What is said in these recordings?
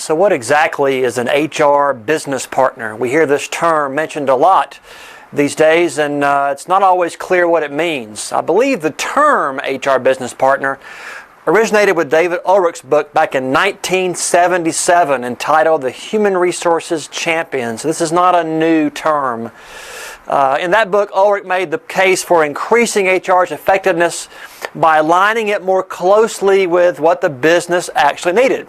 So what exactly is an HR business partner? We hear this term mentioned a lot these days, and it's not always clear what it means. I believe the term HR business partner originated with David Ulrich's book back in 1977 entitled The Human Resources Champion. So this is not a new term. In that book, Ulrich made the case for increasing HR's effectiveness by aligning it more closely with what the business actually needed.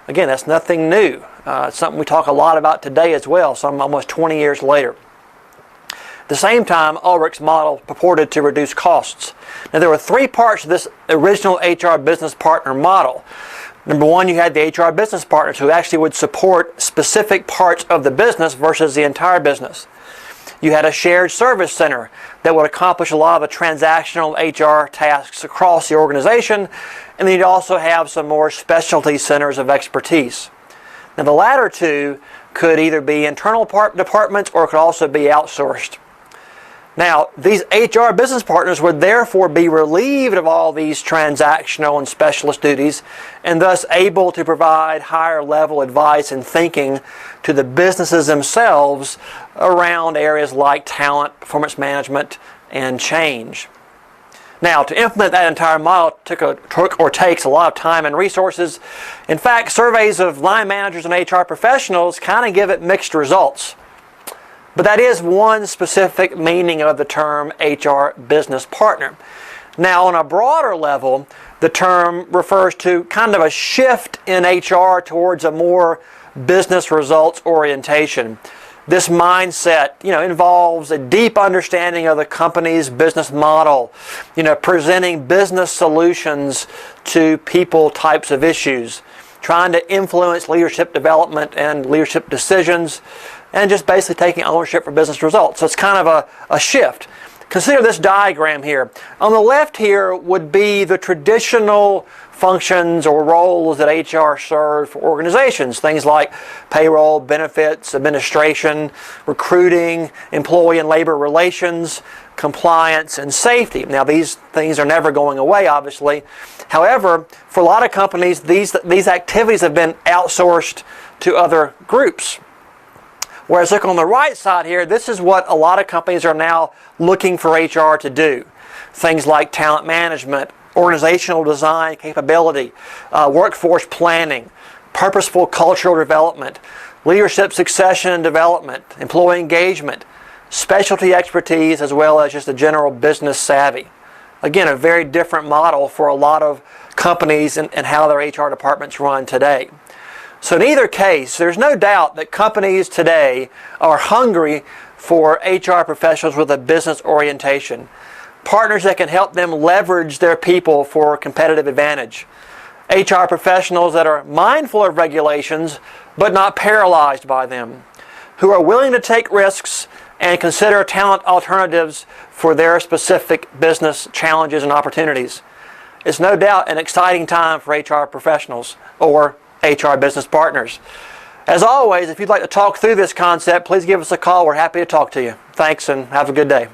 Again, that's nothing new. It's something we talk a lot about today as well, some almost 20 years later. At the same time, Ulrich's model purported to reduce costs. Now, there were three parts to this original HR business partner model. Number one, you had the HR business partners who actually would support specific parts of the business versus the entire business. You had a shared service center that would accomplish a lot of the transactional HR tasks across the organization, and then you'd also have some more specialty centers of expertise. Now, the latter two could either be internal departments or could also be outsourced. Now, these HR business partners would therefore be relieved of all these transactional and specialist duties and thus able to provide higher level advice and thinking to the businesses themselves around areas like talent, performance management, and change. Now, to implement that entire model takes a lot of time and resources. In fact, surveys of line managers and HR professionals kind of give it mixed results. But that is one specific meaning of the term HR business partner. Now, on a broader level, the term refers to kind of a shift in HR towards a more business results orientation. This mindset, involves a deep understanding of the company's business model, presenting business solutions to people types of issues, trying to influence leadership development and leadership decisions, and just basically taking ownership for business results. So it's kind of a shift. Consider this diagram here. On the left here would be the traditional functions or roles that HR serves for organizations. Things like payroll, benefits, administration, recruiting, employee and labor relations, compliance, and safety. Now, these things are never going away, obviously. However, for a lot of companies, these activities have been outsourced to other groups. Whereas look on the right side here, this is what a lot of companies are now looking for HR to do. Things like talent management, organizational design capability, workforce planning, purposeful cultural development, leadership succession and development, employee engagement, specialty expertise, as well as just a general business savvy. Again, a very different model for a lot of companies and how their HR departments run today. So in either case, there's no doubt that companies today are hungry for HR professionals with a business orientation. Partners that can help them leverage their people for competitive advantage. HR professionals that are mindful of regulations but not paralyzed by them. Who are willing to take risks and consider talent alternatives for their specific business challenges and opportunities. It's no doubt an exciting time for HR professionals or HR business partners. As always, if you'd like to talk through this concept, please give us a call. We're happy to talk to you. Thanks and have a good day.